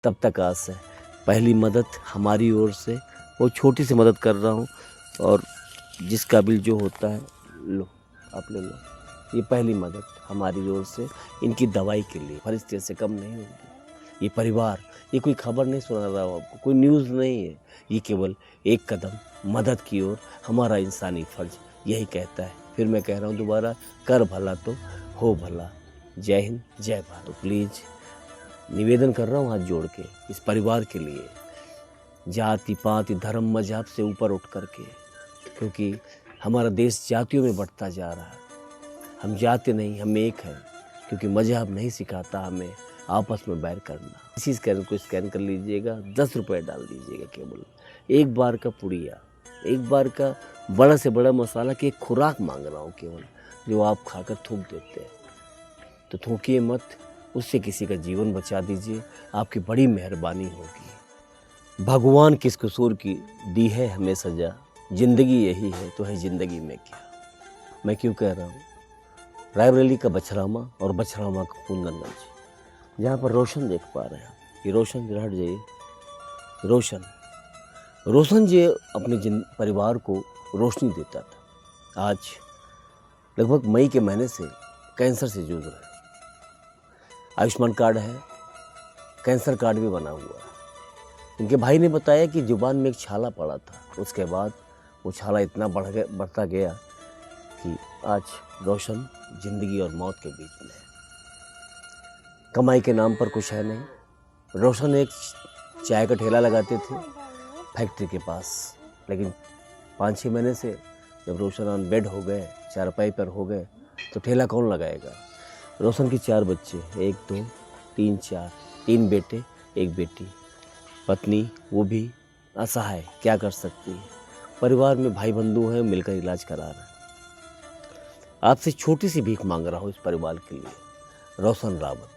तब तक आस है। पहली मदद हमारी ओर से, वो छोटी सी मदद कर रहा हूँ, और जिस काबिल जो होता है लो, आप ले लो। ये पहली मदद हमारी ओर से इनकी दवाई के लिए, फरिश्ते से कम नहीं होगी। ये परिवार, ये कोई खबर नहीं सुना रहा हूँ आपको, कोई न्यूज़ नहीं है, ये केवल एक कदम मदद की ओर हमारा इंसानी फर्ज यही कहता है। फिर मैं कह रहा हूँ दोबारा, कर भला तो हो भला। जय हिंद, जय भारत। तो प्लीज़ निवेदन कर रहा हूँ हाथ जोड़ के इस परिवार के लिए, जाति पाति धर्म मजहब से ऊपर उठ करके, क्योंकि हमारा देश जातियों में बढ़ता जा रहा है। हम जाति नहीं, हम एक हैं, क्योंकि मजहब नहीं सिखाता हमें आपस में बैर करना। इसी स्कैनर को स्कैन कर लीजिएगा, 10 रुपये डाल दीजिएगा केवल। एक बार का पुड़िया, एक बार का बड़ा से बड़ा मसाला की एक खुराक मांग रहा हूँ केवल, जो आप खाकर थूक देते हैं। तो थूकिए मत, उससे किसी का जीवन बचा दीजिए, आपकी बड़ी मेहरबानी होगी। भगवान किस कसूर की दी है हमें सजा, जिंदगी यही है तो है जिंदगी में क्या। मैं क्यों कह रहा हूँ, रायबरेली का बछरामा और बछरामा का कुंदनगंज, जहाँ पर रोशन देख पा रहे हैं। ये रोशन हट जाइए, रोशन जी अपने परिवार को रोशनी देता था। आज लगभग मई के महीने से कैंसर से जूझ रहे हैं। आयुष्मान कार्ड है, कैंसर कार्ड भी बना हुआ है। इनके भाई ने बताया कि जुबान में एक छाला पड़ा था, उसके बाद वो छाला इतना बढ़ता गया कि आज रोशन जिंदगी और मौत के बीच में है। कमाई के नाम पर कुछ है नहीं। रोशन एक चाय का ठेला लगाते थे फैक्ट्री के पास, लेकिन 5-6 महीने से जब रोशन ऑन बेड हो गए, चारपाई पर हो गए, तो ठेला कौन लगाएगा। रोशन की 4 बच्चे, 1 2 3 4, 3 बेटे 1 बेटी। पत्नी वो भी असहाय, क्या कर सकती है। परिवार में भाई बंधु हैं, मिलकर इलाज करा रहे हैं। आपसे छोटी सी भीख मांग रहा हूँ इस परिवार के लिए। रोशन रावत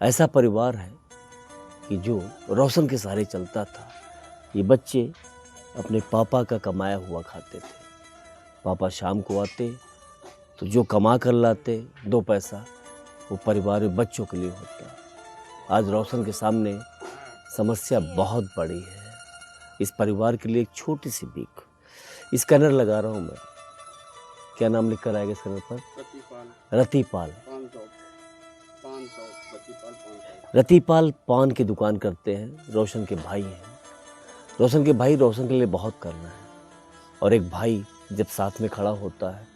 ऐसा परिवार है कि जो रोशन के सहारे चलता था। ये बच्चे अपने पापा का कमाया हुआ खाते थे। पापा शाम को आते तो जो कमा कर लाते 2 पैसा, वो परिवार में बच्चों के लिए होता। आज रोशन के सामने समस्या बहुत बड़ी है। इस परिवार के लिए एक छोटी सी भीख, स्कैनर लगा रहा हूँ मैं। क्या नाम लिख कर आएगा स्कैनर पर? रतिपाल। रतिपाल पान की दुकान करते हैं, रोशन के भाई हैं। रोशन के भाई रोशन के लिए बहुत करना है, और एक भाई जब साथ में खड़ा होता है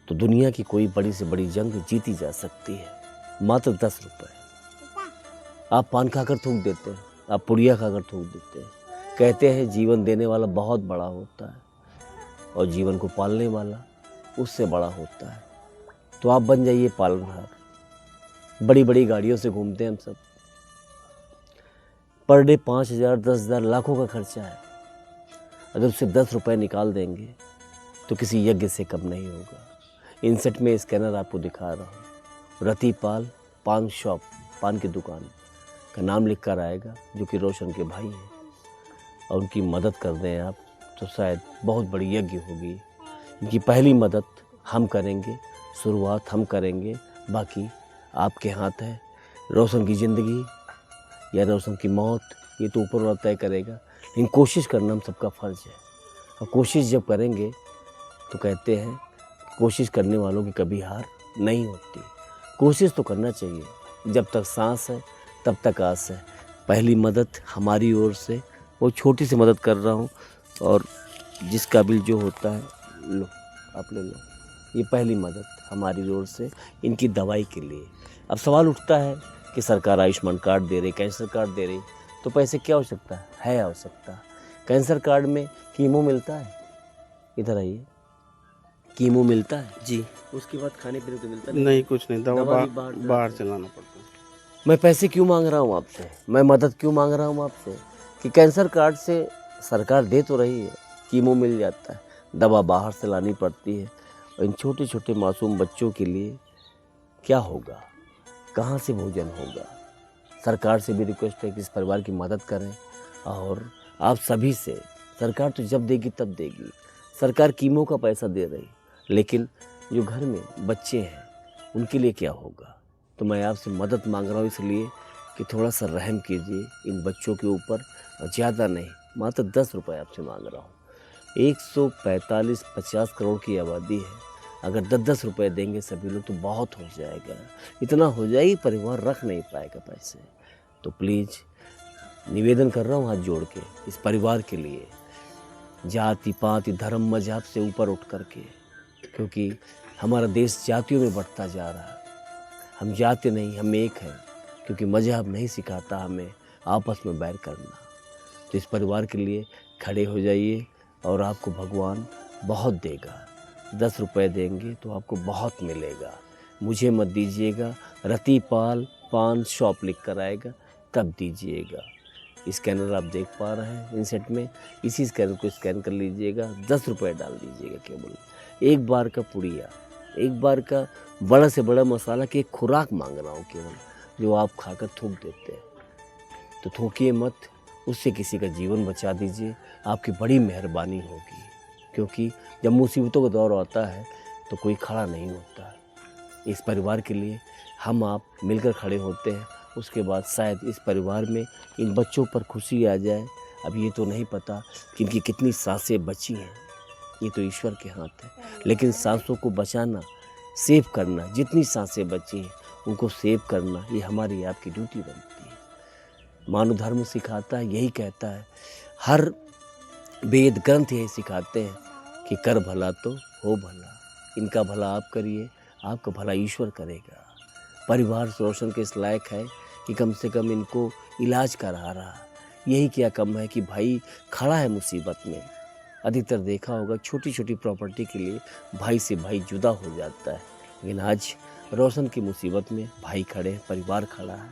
तो दुनिया की कोई बड़ी से बड़ी जंग जीती जा सकती है। मात्र 10 रुपये। आप पान खाकर थूक देते हैं, आप पुड़िया खाकर थूक देते हैं। कहते हैं जीवन देने वाला बहुत बड़ा होता है, और जीवन को पालने वाला उससे बड़ा होता है। तो आप बन जाइए पालनहार। बड़ी बड़ी गाड़ियों से घूमते हैं हम सब, पर डे 5,000 10,000 लाखों का खर्चा है। अगर उससे 10 रुपये निकाल देंगे तो किसी यज्ञ से कम नहीं होगा। इनसेट में स्कैनर आपको दिखा रहा हूँ। रतिपाल पान शॉप, पान की दुकान का नाम लिख कर आएगा, जो कि रोशन के भाई हैं, और उनकी मदद कर दें आप तो शायद बहुत बड़ी यज्ञ होगी। इनकी पहली मदद हम करेंगे, शुरुआत हम करेंगे, बाकी आपके हाथ है। रोशन की ज़िंदगी या रोशन की मौत, ये तो ऊपर वाला तय करेगा, लेकिन कोशिश करना हम सबका फ़र्ज़ है। और कोशिश जब करेंगे तो कहते हैं कोशिश करने वालों की कभी हार नहीं होती। कोशिश तो करना चाहिए, जब तक सांस है तब तक आस है। पहली मदद हमारी ओर से, वो छोटी सी मदद कर रहा हूँ, और जिस काबिल जो होता है लो, आप ले लो। ये पहली मदद हमारी ओर से इनकी दवाई के लिए। अब सवाल उठता है कि सरकार आयुष्मान कार्ड दे रही, कैंसर कार्ड दे रही, तो पैसे क्या हो सकता है आवश्यकता। कैंसर कार्ड में कीमो मिलता है, इधर आइए, कीमो मिलता है जी। उसके बाद खाने पीने को मिलता नहीं, कुछ नहीं, दवा भी बाहर से लाना पड़ता है। मैं पैसे क्यों मांग रहा हूँ आपसे, मैं मदद क्यों मांग रहा हूँ आपसे, कि कैंसर कार्ड से सरकार दे तो रही है, कीमो मिल जाता है, दवा बाहर से लानी पड़ती है। और इन छोटे छोटे मासूम बच्चों के लिए क्या होगा, कहाँ से भोजन होगा। सरकार से भी रिक्वेस्ट है कि इस परिवार की मदद करें, और आप सभी से। सरकार तो जब देगी तब देगी, सरकार कीमो का पैसा दे रही, लेकिन जो घर में बच्चे हैं उनके लिए क्या होगा। तो मैं आपसे मदद मांग रहा हूँ, इसलिए कि थोड़ा सा रहम कीजिए इन बच्चों के ऊपर। ज़्यादा नहीं, मात्र 10 रुपये आपसे मांग रहा हूँ। 145-50 करोड़ की आबादी है, अगर 10-10 रुपये देंगे सभी लोग तो बहुत हो जाएगा। इतना हो जाएगी परिवार रख नहीं पाएगा पैसे। तो प्लीज़ निवेदन कर रहा हूँ हाथ जोड़ के इस परिवार के लिए, जाति पाति धर्म मजहब से ऊपर उठ करके, क्योंकि हमारा देश जातियों में बढ़ता जा रहा है। हम जाति नहीं, हम एक हैं, क्योंकि मजहब नहीं सिखाता हमें आपस में बैर करना। तो इस परिवार के लिए खड़े हो जाइए और आपको भगवान बहुत देगा। 10 रुपये देंगे तो आपको बहुत मिलेगा। मुझे मत दीजिएगा, रतिपाल पान शॉप लिख कर आएगा तब दीजिएगा। स्कैनर आप देख पा रहे हैं इनसेट में, इसी स्कैनर को स्कैन कर लीजिएगा, 10 रुपये डाल दीजिएगा केवल। एक बार का पुड़िया, एक बार का बड़ा से बड़ा मसाला की एक खुराक मांग रहा हूँ केवल, जो आप खाकर थूक देते हैं। तो थूकिए मत, उससे किसी का जीवन बचा दीजिए, आपकी बड़ी मेहरबानी होगी। क्योंकि जब मुसीबतों का दौर आता है तो कोई खड़ा नहीं होता। इस परिवार के लिए हम आप मिलकर खड़े होते हैं, उसके बाद शायद इस परिवार में इन बच्चों पर खुशी आ जाए। अब ये तो नहीं पता कि इनकी कितनी सांसें बची हैं, ये तो ईश्वर के हाथ है। लेकिन सांसों को बचाना, सेव करना, जितनी सांसें बची हैं उनको सेव करना, ये हमारी आपकी ड्यूटी बनती है। मानव धर्म सिखाता है, यही कहता है, हर वेद ग्रंथ यही सिखाते हैं कि कर भला तो हो भला। इनका भला आप करिए, आपका भला ईश्वर करेगा। परिवार रोशन के इस लायक है कि कम से कम इनको इलाज करा रहा। यही क्या कम है कि भाई खड़ा है मुसीबत में। अधिकतर देखा होगा छोटी छोटी प्रॉपर्टी के लिए भाई से भाई जुदा हो जाता है, लेकिन आज रोशन की मुसीबत में भाई खड़े हैं, परिवार खड़ा है।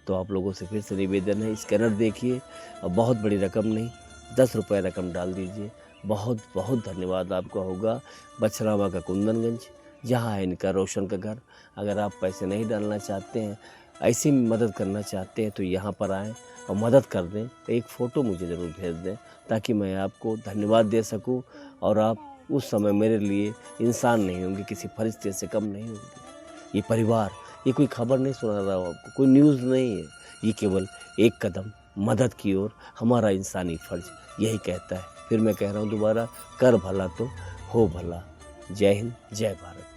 तो आप लोगों से फिर से निवेदन है, स्कैनर देखिए और बहुत बड़ी रकम नहीं, 10 रुपये रकम डाल दीजिए। बहुत बहुत धन्यवाद आपका होगा। बछरावा का कुंदनगंज, जहाँ है इनका रोशन का घर। अगर आप पैसे नहीं डालना चाहते हैं, ऐसी मदद करना चाहते हैं तो यहाँ पर आएँ और मदद कर दें। एक फ़ोटो मुझे ज़रूर भेज दें ताकि मैं आपको धन्यवाद दे सकूं और आप उस समय मेरे लिए इंसान नहीं होंगे, किसी फरिश्ते से कम नहीं होंगे। ये परिवार, ये कोई खबर नहीं सुना रहा हूँ आपको, कोई न्यूज़ नहीं है, ये केवल एक कदम मदद की ओर हमारा इंसानी फ़र्ज यही कहता है। फिर मैं कह रहा हूँ दोबारा, कर भला तो हो भला। जय हिंद, जय भारत।